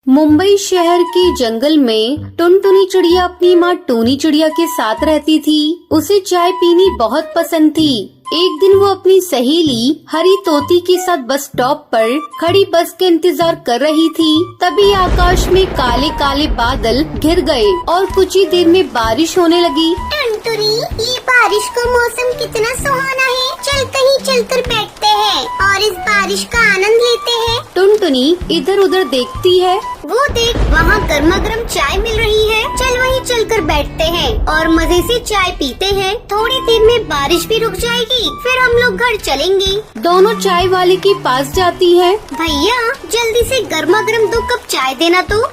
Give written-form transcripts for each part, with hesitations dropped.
मुंबई शहर के जंगल में टुनटुनी चिड़िया अपनी माँ टूनी चिड़िया के साथ रहती थी। उसे चाय पीनी बहुत पसंद थी। एक दिन वो अपनी सहेली हरी तोती के साथ बस स्टॉप पर खड़ी बस के इंतजार कर रही थी। तभी आकाश में काले काले बादल घिर गए और कुछ ही देर में बारिश होने लगी। टुनटुनी, ये बारिश का मौसम कितना सुहाना है। चल कहीं चलकर बैठते हैं और इस बारिश का आनंद लेते हैं। टुनटुनी इधर उधर देखती है। वो देख, वहाँ गर्मा गर्म चाय मिल रही है। चल वहीं चलकर बैठते हैं और मजे से चाय पीते हैं। थोड़ी देर में बारिश भी रुक जाएगी, फिर हम लोग घर चलेंगे। दोनों चाय वाले के पास जाती है। भैया, जल्दी से गर्मा गर्म 2 कप चाय देना तो।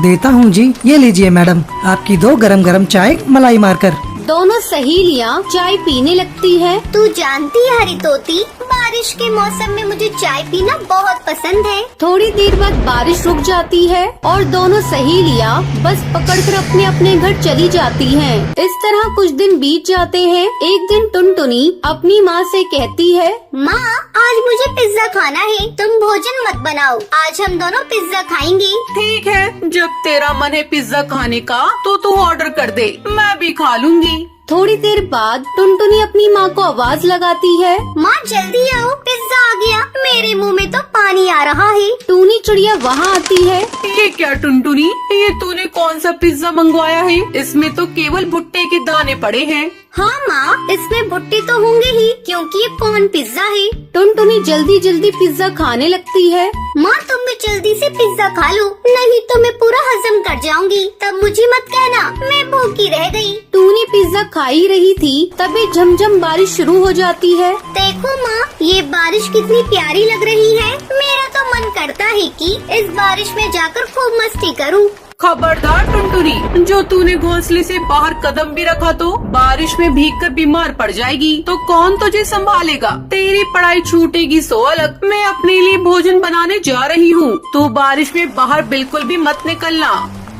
देता हूँ जी, ये लीजिए मैडम, आपकी 2 गरम गरम चाय मलाई मारकर। दोनों सहेलियाँ चाय पीने लगती हैं। तू जानती है हरी तोती, बारिश के मौसम में मुझे चाय पीना बहुत पसंद है। थोड़ी देर बाद बारिश रुक जाती है और दोनों सहेलियाँ बस पकड़कर अपने अपने घर चली जाती हैं। इस तरह कुछ दिन बीत जाते हैं। एक दिन टुनटुनी अपनी माँ से कहती है, माँ, आज मुझे पिज्जा खाना है, तुम भोजन मत बनाओ, आज हम दोनों पिज्जा खाएंगे। ठीक है, जब तेरा मन है पिज्जा खाने का तो तू ऑर्डर कर दे, मैं भी खा लूंगी। थोड़ी देर बाद टुनटुनी अपनी माँ को आवाज लगाती है, माँ जल्दी आओ, पिज्जा आ गया। मेरे मुंह में तो पानी आ रहा है। टूनी चिड़िया वहाँ आती है। ये क्या टुनटुनी, ये तूने कौन सा पिज्जा मंगवाया है? इसमें तो केवल भुट्टे के दाने पड़े हैं। हाँ माँ, इसमें भुट्टे तो होंगे ही, क्योंकि ये कौन पिज्जा है। टुनटुनी जल्दी जल्दी पिज्जा खाने लगती है। माँ तुम भी जल्दी से पिज्जा खा लो, नहीं तो मैं पूरा हजम कर जाऊंगी। तब मुझे मत कहना मैं भूखी रह गई। टूनी पिज्जा खा ही रही थी, तभी झमझम बारिश शुरू हो जाती है। देखो माँ, ये बारिश कितनी प्यारी लग रही है। मेरा तो मन करता है कि इस बारिश में जाकर खूब मस्ती करूँ। खबरदार टुनटुनी, जो तूने घोंसले से बाहर कदम भी रखा तो बारिश में भीगकर बीमार पड़ जाएगी, तो कौन तुझे संभालेगा? तेरी पढ़ाई छूटेगी सो अलग। मैं अपने लिए भोजन बनाने जा रही हूँ, तू बारिश में बाहर बिल्कुल भी मत निकलना।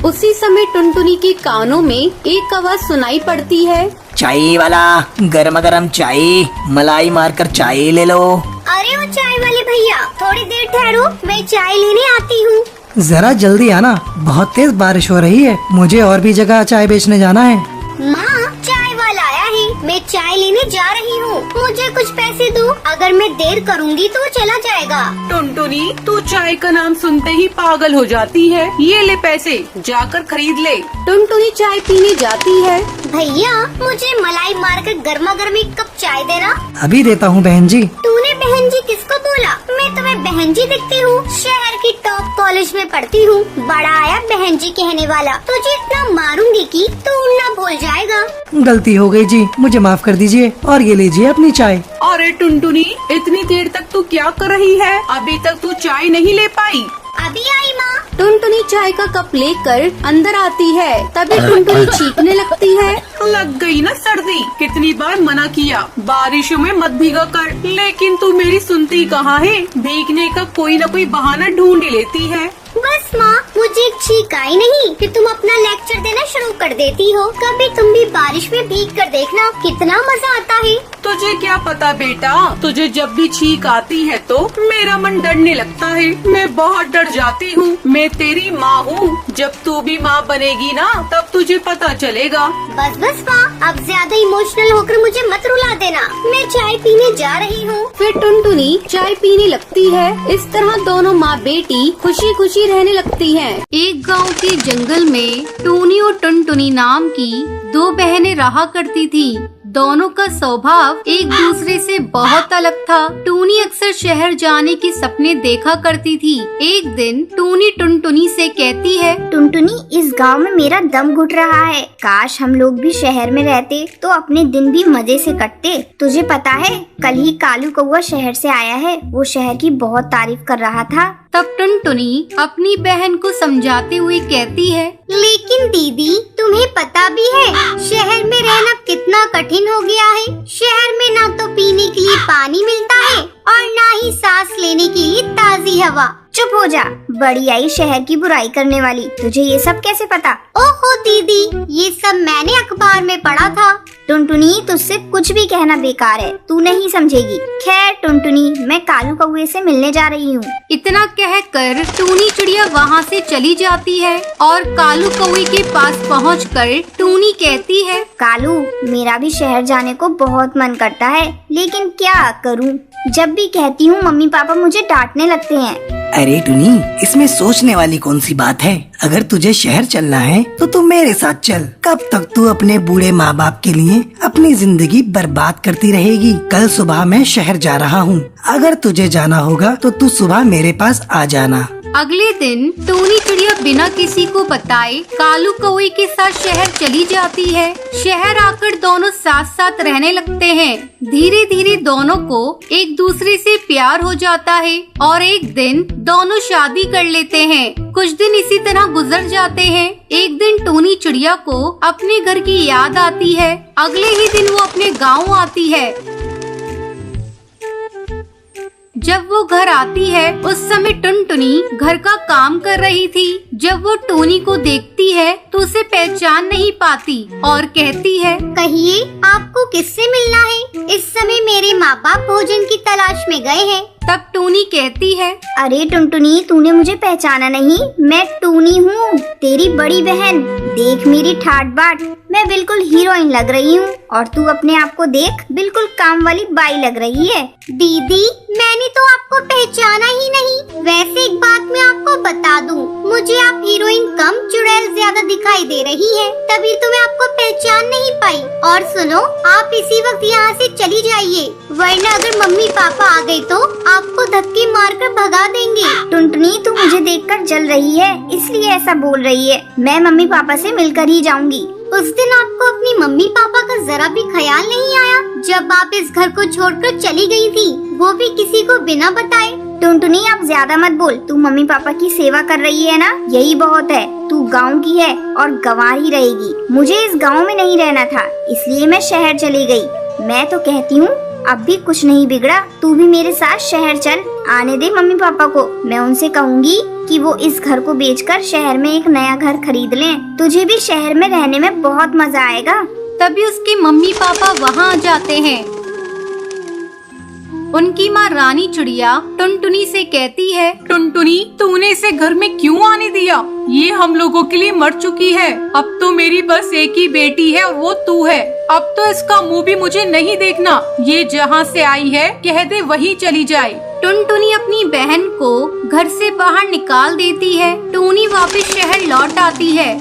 उसी समय टुनटुनी के कानों में एक आवाज सुनाई पड़ती है, चाय वाला, गरम गरम चाय मलाई मारकर चाय ले लो। अरे वो चाय वाले भैया, थोड़ी देर ठहरो, मैं चाय लेने आती हूँ। जरा जल्दी आना, बहुत तेज बारिश हो रही है, मुझे और भी जगह चाय बेचने जाना है। माँ, चाय वाला आया है, मैं चाय लेने जा रही हूँ, मुझे कुछ पैसे दो, अगर मैं देर करूँगी तो वो चला जाएगा। टुनटुनी, तू चाय का नाम सुनते ही पागल हो जाती है। ये ले पैसे, जाकर खरीद ले। टुनटुनी चाय पीने जाती है। भैया, मुझे मलाई मारकर गर्मा गर्म 1 कप चाय देना। अभी देता हूँ बहन जी। तूने बहन जी किसको बोला? मैं तुम्हें बहन जी दिखती हूँ, शहर की टॉप कॉलेज में पढ़ती हूँ, बड़ा आया बहन जी कहने वाला। तुझे इतना मारूंगी कि तू उड़ना भूल जाएगा। गलती हो गई जी, मुझे माफ कर दीजिए, और ये लीजिए अपनी चाय। अरे टुनटुनी, इतनी देर तक तू क्या कर रही है? अभी तक तू चाय नहीं ले पाई? अभी आई माँ। टुनटुनी चाय का कप लेकर अंदर आती है, तभी टुनटुनी चीखने लगती है। लग गई ना सर्दी, कितनी बार मना किया बारिशों में मत भीगा कर, लेकिन तू मेरी सुनती कहाँ है? भीगने का कोई न कोई बहाना ढूंढ ही लेती है। बस माँ, मुझे एक छींक आई नहीं कि तुम अपना लेक्चर देना शुरू कर देती हो। कभी तुम भी बारिश में भीग कर देखना, कितना मजा आता है। तुझे क्या पता बेटा, तुझे जब भी छींक आती है तो मेरा मन डरने लगता है, मैं बहुत डर जाती हूँ। मैं तेरी माँ हूँ, जब तू भी माँ बनेगी ना तब तुझे पता चलेगा। बस बस माँ, अब ज्यादा इमोशनल होकर मुझे मत रुला देना, मैं चाय पीने जा रही हूँ। फिर टुनटुनी चाय पीने लगती है। इस तरह दोनों माँ बेटी खुशी खुशी रहने लगती हैं। एक गांव के जंगल में टूनी और टुनटुनी नाम की 2 बहनें रहा करती थी। दोनों का स्वभाव एक दूसरे से बहुत अलग था। टूनी अक्सर शहर जाने के सपने देखा करती थी। एक दिन टूनी टुनटुनी से कहती है, टुनटुनी, इस गांव में मेरा दम घुट रहा है, काश हम लोग भी शहर में रहते तो अपने दिन भी मजे से कटते। तुझे पता है, कल ही कालू कौआ शहर से आया है, वो शहर की बहुत तारीफ कर रहा था। तब टुनटुनी अपनी बहन को समझाते हुए कहती है, लेकिन दीदी, तुम्हें पता भी है शहर में रहना कितना कठिन हो गया है। शहर में ना तो पीने के लिए पानी मिलता है और ना ही सांस लेने के लिए ताजी हवा। चुप हो जा, बड़ी आई शहर की बुराई करने वाली, तुझे ये सब कैसे पता? ओहो दीदी, ये सब मैंने अखबार में पढ़ा था। टुनटुनी, तुझसे कुछ भी कहना बेकार है, तू नहीं समझेगी। खैर टुनटुनी, मैं कालू कौवे से मिलने जा रही हूँ। इतना कहकर टूनी चिड़िया वहाँ से चली जाती है और कालू कौवे के पास पहुंचकर टूनी कहती है, कालू, मेरा भी शहर जाने को बहुत मन करता है, लेकिन क्या करूँ? जब भी कहती हूँ मम्मी पापा मुझे डांटने लगते हैं। अरे टुनी, इसमें सोचने वाली कौन सी बात है? अगर तुझे शहर चलना है तो तू मेरे साथ चल। कब तक तू अपने बूढ़े माँ बाप के लिए अपनी जिंदगी बर्बाद करती रहेगी? कल सुबह मैं शहर जा रहा हूँ। अगर तुझे जाना होगा तो तू सुबह मेरे पास आ जाना। अगले दिन टूनी चिड़िया बिना किसी को बताए कालू कौवे के साथ शहर चली जाती है। शहर आकर दोनों साथ साथ रहने लगते हैं। धीरे धीरे दोनों को एक दूसरे से प्यार हो जाता है और एक दिन दोनों शादी कर लेते हैं। कुछ दिन इसी तरह गुजर जाते हैं। एक दिन टूनी चिड़िया को अपने घर की याद आती है। अगले ही दिन वो अपने गाँव आती है। जब वो घर आती है उस समय टुनटुनी घर का काम कर रही थी। जब वो टूनी को देखती है तो उसे पहचान नहीं पाती और कहती है, कहिए आपको किससे मिलना है? इस समय मेरे माँ बाप भोजन की तलाश में गए हैं। तब टूनी कहती है, अरे टुनटुनी, तूने मुझे पहचाना नहीं? मैं टूनी हूँ, तेरी बड़ी बहन। देख मेरी ठाट बाट, मैं बिल्कुल हीरोइन लग रही हूँ और तू अपने आप को देख, बिल्कुल काम वाली बाई लग रही है। दीदी, मैंने तो आपको पहचाना ही नहीं। वैसे एक बात मैं आपको बता दूं, मुझे आप हीरोइन कम चुड़ैल ज्यादा दिखाई दे रही है, तभी तो मैं आपको पहचान नहीं पाई। और सुनो, आप इसी वक्त यहाँ से चली जाइए, वरना अगर मम्मी पापा आ गए तो आपको धक्के मारकर भगा देंगे। टुनटुनी, तू मुझे देखकर जल रही है, इसलिए ऐसा बोल रही है। मैं मम्मी पापा से मिलकर ही जाऊंगी। उस दिन आपको अपनी मम्मी पापा का जरा भी ख्याल नहीं आया जब आप इस घर को छोड़कर चली गई थी, वो भी किसी को बिना बताए। टुनटुनी, आप ज्यादा मत बोल। तू मम्मी पापा की सेवा कर रही है ना, यही बहुत है। तू गांव की है और गंवार ही रहेगी। मुझे इस गांव में नहीं रहना था, इसलिए मैं शहर चली गई। मैं तो कहती हूँ अब भी कुछ नहीं बिगड़ा, तू भी मेरे साथ शहर चल। आने दे मम्मी पापा को, मैं उनसे कहूँगी कि वो इस घर को बेचकर शहर में एक नया घर खरीद लें। तुझे भी शहर में रहने में बहुत मजा आएगा। तभी उसके मम्मी पापा वहाँ आ जाते हैं। उनकी माँ रानी चिड़िया टुनटुनी से कहती है, टुनटुनी, तूने इसे घर में क्यों आने दिया? ये हम लोगों के लिए मर चुकी है। अब तो मेरी बस एक ही बेटी है और वो तू है। अब तो इसका मुंह भी मुझे नहीं देखना। ये जहाँ से आई है कह दे वहीं चली जाए। टुनटुनी अपनी बहन को घर से बाहर निकाल देती है। टूनी वापस शहर लौट आती है।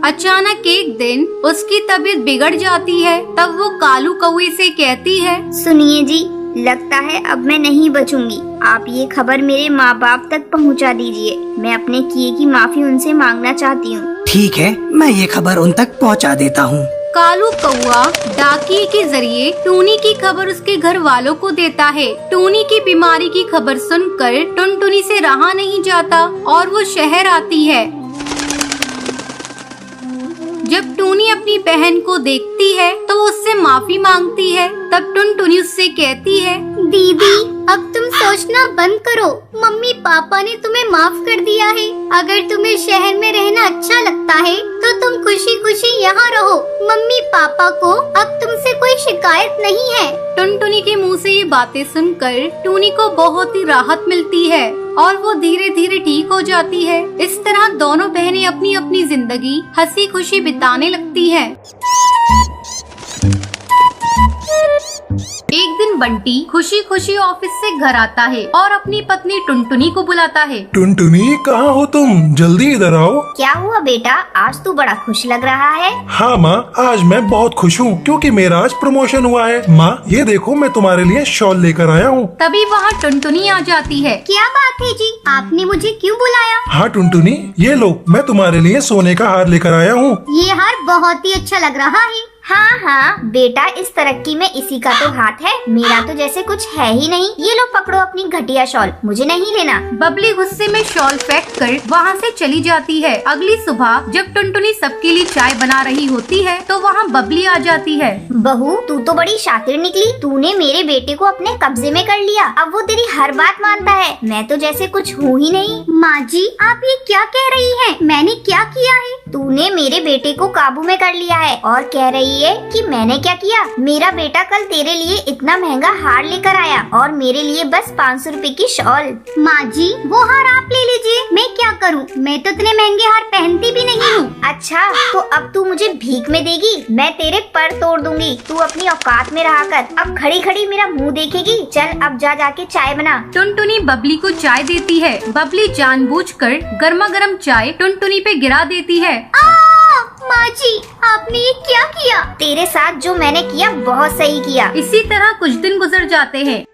अचानक एक दिन उसकी तबीयत बिगड़ जाती है। तब वो कालू कौवे से कहती है, सुनिए जी, लगता है अब मैं नहीं बचूंगी। आप ये खबर मेरे माँ बाप तक पहुँचा दीजिए। मैं अपने किए की माफी उनसे मांगना चाहती हूँ। ठीक है, मैं ये खबर उन तक पहुँचा देता हूँ। कालू कौवा डाकिये के जरिए टूनी की खबर उसके घर वालों को देता है। टूनी की बीमारी की खबर सुनकर टुनटुनी से रहा नहीं जाता और वो शहर आती है। जब टूनी अपनी बहन को देखती है तो वो उससे माफी मांगती है। तब टुनटुनी उससे कहती है, दीदी, अब तुम सोचना बंद करो। मम्मी पापा ने तुम्हें माफ कर दिया है। अगर तुम्हें शहर में रहना अच्छा लगता है तो तुम खुशी खुशी यहाँ रहो। मम्मी पापा को अब तुमसे कोई शिकायत नहीं है। टुनटुनी के मुंह से ये बातें सुनकर टूनी को बहुत ही राहत मिलती है और वो धीरे धीरे ठीक हो जाती है। इस तरह दोनों बहनें अपनी अपनी जिंदगी हंसी खुशी बिताने लगती हैं। एक दिन बंटी खुशी खुशी ऑफिस से घर आता है और अपनी पत्नी टुनटुनी को बुलाता है। टुनटुनी, कहाँ हो तुम? जल्दी इधर आओ। क्या हुआ बेटा, आज तू बड़ा खुश लग रहा है। हाँ माँ, आज मैं बहुत खुश हूँ क्योंकि मेरा आज प्रमोशन हुआ है। माँ, ये देखो मैं तुम्हारे लिए शॉल लेकर आया हूँ। तभी वहाँ टुनटुनी आ जाती है। क्या बात है जी, आपने मुझे क्यों बुलाया? हाँ टुनटुनी, ये लो, मैं तुम्हारे लिए सोने का हार लेकर आया हूँ। ये हार बहुत ही अच्छा लग रहा है। हाँ हाँ बेटा, इस तरक्की में इसी का तो हाथ है। मेरा तो जैसे कुछ है ही नहीं। ये लो पकड़ो अपनी घटिया शॉल, मुझे नहीं लेना। बबली गुस्से में शॉल फेंक कर वहाँ से चली जाती है। अगली सुबह जब टुनटुनी सबके लिए चाय बना रही होती है तो वहाँ बबली आ जाती है। बहू, तू तो बड़ी शातिर निकली। तूने मेरे बेटे को अपने कब्जे में कर लिया। अब वो तेरी हर बात मानता है। मैं तो जैसे कुछ हूँ ही नहीं। माँ जी, आप ये क्या कह रही हैं? मैंने क्या किया है? तूने मेरे बेटे को काबू में कर लिया है और कह रही है कि मैंने क्या किया। मेरा बेटा कल तेरे लिए इतना महंगा हार लेकर आया और मेरे लिए बस 500 रुपए की शॉल। माँ जी वो हार आप ले लीजिए, मैं क्या करूँ, मैं तो इतने महंगे हार पहनती भी नहीं हूँ। अच्छा तो अब तू मुझे भीख में देगी, मैं तेरे पर तोड़ दूंगी। तू अपनी औकात में रहा कर, अब खड़ी खड़ी मेरा मुंह देखेगी। चल अब जा जाके चाय बना। टुनटुनी बबली को चाय देती है। बबली जानबूझकर गर्मा गर्म चाय टुनटुनी पे गिरा देती है। माँ जी आपने ये क्या किया? तेरे साथ जो मैंने किया बहुत सही किया। इसी तरह कुछ दिन गुजर जाते हैं।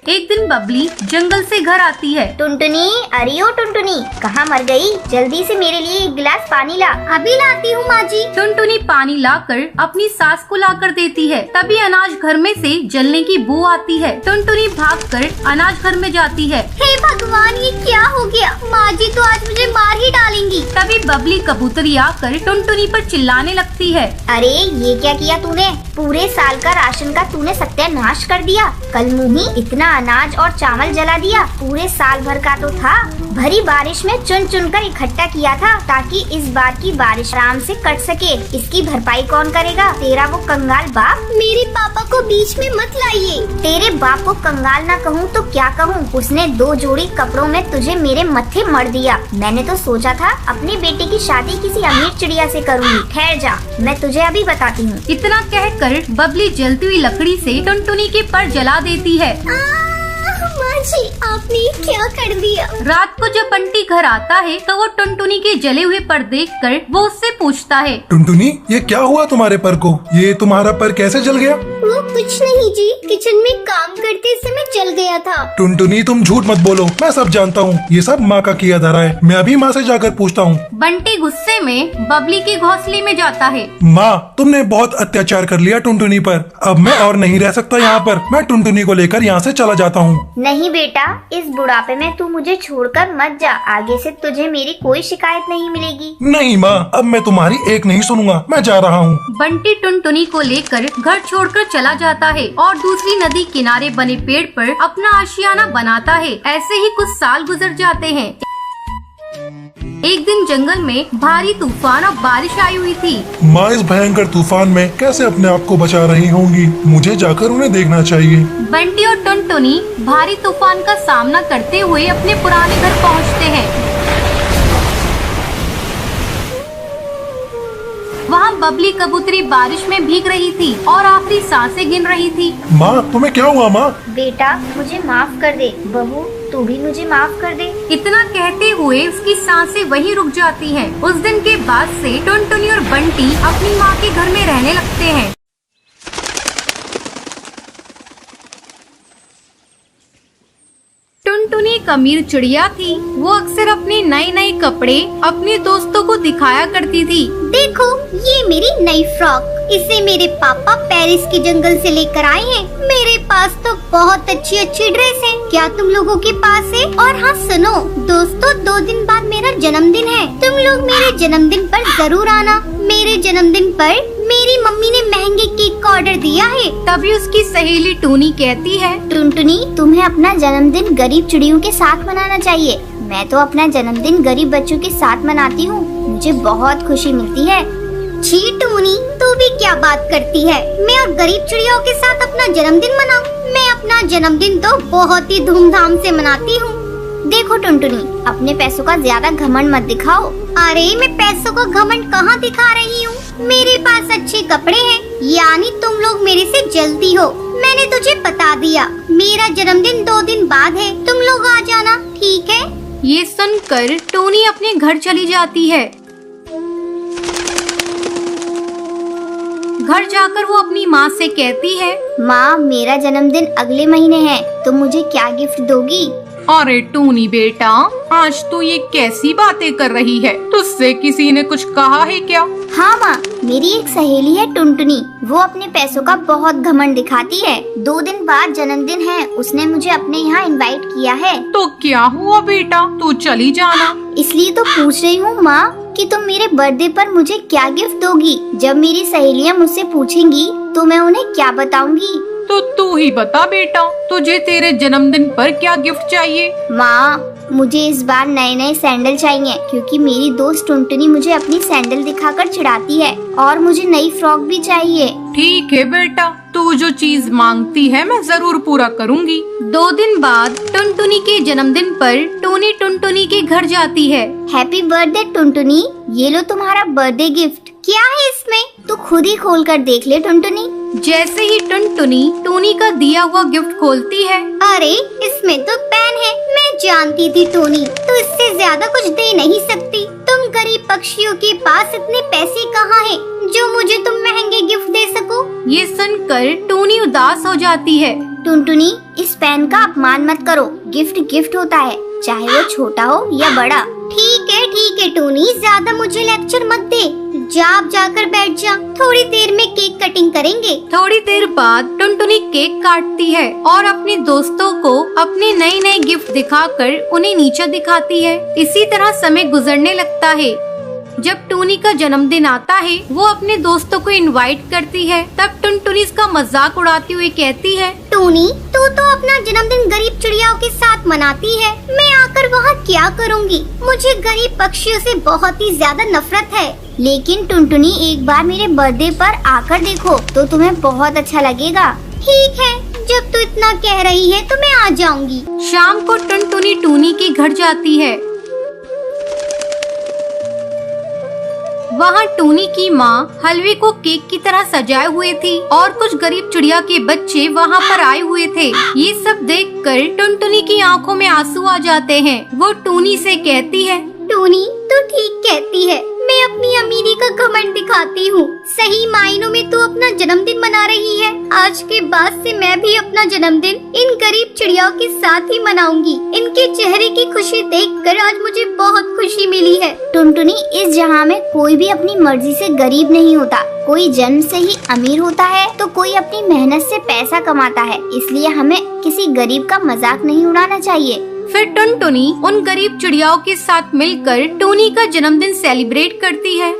एक दिन बबली जंगल से घर आती है। टुनटुनी, अरे ओ टुनटुनी, कहाँ मर गई? जल्दी से मेरे लिए एक गिलास पानी ला। अभी लाती हूँ माँ जी। टुनटुनी पानी लाकर अपनी सास को लाकर देती है। तभी अनाज घर में से जलने की बू आती है। टुनटुनी भागकर अनाज घर में जाती है। हे भगवान ये क्या हो गया? माँ जी तो आज मुझे मार ही डालेंगी। तभी बबली कबूतरी आकर टुनटुनी पर चिल्लाने लगती है। अरे ये क्या किया तूने? पूरे साल का राशन का तूने सत्यानाश कर दिया। कल मुही इतना अनाज और चावल जला दिया, पूरे साल भर का तो था। भरी बारिश में चुन चुन कर इकट्ठा किया था ताकि इस बार की बारिश आराम से कट सके। इसकी भरपाई कौन करेगा? तेरा वो कंगाल बाप। मेरे पापा को बीच में मत लाइए। तेरे बाप को कंगाल ना कहूँ तो क्या कहूँ? उसने 2 जोड़ी कपड़ों में तुझे मेरे मत्थे मर दिया। मैंने तो सोचा था अपनी बेटी की शादी किसी अमीर चिड़िया से करूँगी। ठहर जा, मैं तुझे अभी बताती हूँ। इतना कहकर बबली जलती हुई लकड़ी से टुनटुनी के पर जला देती है। माँ जी आपने ये क्या कर दिया? रात को जब बंटी घर आता है तो वो टुनटुनी के जले हुए पर देखकर वो उससे पूछता है। टुनटुनी ये क्या हुआ तुम्हारे पर को? ये तुम्हारा पर कैसे जल गया? वो कुछ नहीं जी, किचन में काम करते समय जल गया था। टुनटुनी तुम झूठ मत बोलो, मैं सब जानता हूँ। ये सब माँ का किया धरा है। मैं अभी माँ से जाकर पूछता हूँ। बंटी गुस्से में बबली के घोंसले में जाता है। माँ तुमने बहुत अत्याचार कर लिया टुनटुनी पर। अब मैं और नहीं रह सकता यहाँ पर। मैं टुनटुनी को लेकर यहाँ से चला जाता हूँ। नहीं बेटा, इस बुढ़ापे में तू मुझे छोड़कर मत जा। आगे से तुझे मेरी कोई शिकायत नहीं मिलेगी। नहीं माँ, अब मैं तुम्हारी एक नहीं सुनूंगा। मैं जा रहा हूँ। बंटी टुनटुनी को लेकर घर छोड़कर चला जाता है और दूसरी नदी किनारे बने पेड़ पर अपना आशियाना बनाता है। ऐसे ही कुछ साल गुजर जाते हैं। एक दिन जंगल में भारी तूफान और बारिश आई हुई थी। माँ इस भयंकर तूफान में कैसे अपने आप को बचा रही होंगी? मुझे जाकर उन्हें देखना चाहिए। बंटी और टुनटुनी भारी तूफान का सामना करते हुए अपने पुराने घर पहुंचते हैं। वहाँ बबली कबूतरी बारिश में भीग रही थी और आखिरी सांसें गिन रही थी। माँ तुम्हें क्या हुआ? माँ बेटा मुझे माफ कर दे। बहू तू भी मुझे माफ कर दे। इतना कहते हुए उसकी सांसें वहीं रुक जाती हैं। उस दिन के बाद से टुनटुनी और बंटी अपनी माँ के घर में रहने लगते हैं। टुनटुनी एक अमीर चिड़िया थी। वो अक्सर अपने नए नए कपड़े अपने दोस्तों को दिखाया करती थी। देखो ये मेरी नई फ्रॉक, इसे मेरे पापा पेरिस के जंगल से लेकर आए हैं। मेरे पास तो बहुत अच्छी अच्छी ड्रेस है। क्या तुम लोगों के पास है? और हाँ सुनो दोस्तों, 2 दिन बाद मेरा जन्मदिन है। तुम लोग मेरे जन्मदिन पर जरूर आना। मेरे जन्मदिन पर मेरी मम्मी ने महंगे केक का ऑर्डर दिया है। तभी उसकी सहेली टूनी कहती है। टुनटुनी तुम्हें अपना जन्मदिन गरीब चिड़ियों के साथ मनाना चाहिए। मैं तो अपना जन्मदिन गरीब बच्चों के साथ मनाती हूँ। मुझे बहुत खुशी मिलती है। छी टूनी, तू भी क्या बात करती है? मैं और गरीब चिड़ियों के साथ अपना जन्मदिन मनाऊं? मैं अपना जन्मदिन तो बहुत ही धूमधाम से मनाती हूँ। देखो टुनटुनी, अपने पैसों का ज्यादा घमंड मत दिखाओ। अरे मैं पैसों का घमंड कहाँ दिखा रही हूँ? मेरे पास अच्छे कपड़े हैं, यानी तुम लोग मेरे से जलती हो। मैंने तुझे बता दिया, मेरा जन्मदिन 2 दिन बाद है। तुम लोग आ जाना, ठीक है? ये सुनकर टोनी अपने घर चली जाती है। घर जाकर वो अपनी माँ से कहती है। माँ मेरा जन्मदिन अगले महीने है, तुम मुझे क्या गिफ्ट दोगी? अरे टूनी बेटा, आज तू ये कैसी बातें कर रही है? तुझसे किसी ने कुछ कहा है क्या? हाँ माँ, मेरी एक सहेली है टुनटुनी, वो अपने पैसों का बहुत घमंड दिखाती है। 2 दिन बाद जन्मदिन है, उसने मुझे अपने यहाँ इनवाइट किया है। तो क्या हुआ बेटा, तू चली जाना। इसलिए तो पूछ रही हूँ माँ कि तुम मेरे बर्थडे पर मुझे क्या गिफ्ट दोगी? जब मेरी सहेलियाँ मुझसे पूछेंगी तो मैं उन्हें क्या बताऊंगी? तो तू ही बता बेटा, तुझे तेरे जन्मदिन पर क्या गिफ्ट चाहिए? माँ मुझे इस बार नए नए सैंडल चाहिए क्योंकि मेरी दोस्त टुनटुनी मुझे अपनी सैंडल दिखाकर चिढ़ाती है और मुझे नई फ्रॉक भी चाहिए। ठीक है बेटा, तू जो चीज मांगती है मैं जरूर पूरा करूँगी। 2 दिन बाद टुनटुनी के जन्मदिन पर टूनी टुनटुनी के घर जाती है। हैप्पी बर्थडे टुनटुनी, ये लो तुम्हारा बर्थडे गिफ्ट। क्या है इसमें? तू खुद ही खोल कर देख ले टुनटुनी। जैसे ही टुनटुनी टूनी का दिया हुआ गिफ्ट खोलती है, अरे इसमें तो पेन है। मैं जानती थी टोनी तो इससे ज्यादा कुछ दे नहीं सकती। तुम गरीब पक्षियों के पास इतने पैसे कहाँ हैं जो मुझे तुम महंगे गिफ्ट दे सको? ये सुनकर टूनी उदास हो जाती है। टुनटुनी, इस पेन का अपमान मत करो। गिफ्ट गिफ्ट होता है, चाहे वो छोटा हो या बड़ा। ठीक है टोनी, ज्यादा मुझे लेक्चर मत दे। जा आप जाकर बैठ जा, थोड़ी देर में केक कटिंग करेंगे। थोड़ी देर बाद टुनटुनी केक काटती है और अपने दोस्तों को अपने नए नए गिफ्ट दिखाकर उन्हें नीचे दिखाती है। इसी तरह समय गुजरने लगता है। जब टूनी का जन्मदिन आता है, वो अपने दोस्तों को इनवाइट करती है। तब टुनटुनी इसका मजाक उड़ाती हुई कहती है, टोनी तू तो अपना जन्मदिन गरीब चिड़ियाओं के साथ मनाती है, मैं आकर वहाँ क्या करूँगी? मुझे गरीब पक्षियों से बहुत ही ज्यादा नफरत है। लेकिन टुनटुनी, एक बार मेरे बर्थडे पर आकर देखो तो तुम्हें बहुत अच्छा लगेगा। ठीक है, जब तू इतना कह रही है तो मैं आ जाऊंगी। शाम को टुनटुनी टूनी के घर जाती है। वहाँ टूनी की माँ हलवे को केक की तरह सजाए हुए थी और कुछ गरीब चिड़िया के बच्चे वहाँ पर आए हुए थे। ये सब देखकर टुनटुनी की आंखों में आंसू आ जाते हैं। वो टूनी से कहती है, टोनी तू ठीक कहती है, मैं अपनी अमीरी का घमंड दिखाती हूँ। सही मायनों में तू अपना जन्मदिन मना रही है। आज के बाद से मैं भी अपना जन्मदिन इन गरीब चिड़ियाओं के साथ ही मनाऊंगी। इनके चेहरे की खुशी देखकर आज मुझे बहुत खुशी मिली है। टुनटुनी, इस जहाँ में कोई भी अपनी मर्जी से गरीब नहीं होता। कोई जन्म से ही अमीर होता है तो कोई अपनी मेहनत से पैसा कमाता है। इसलिए हमें किसी गरीब का मजाक नहीं उड़ाना चाहिए। फिर टुनटुनी उन गरीब चिड़ियाओं के साथ मिलकर टूनी का जन्मदिन सेलिब्रेट करती है।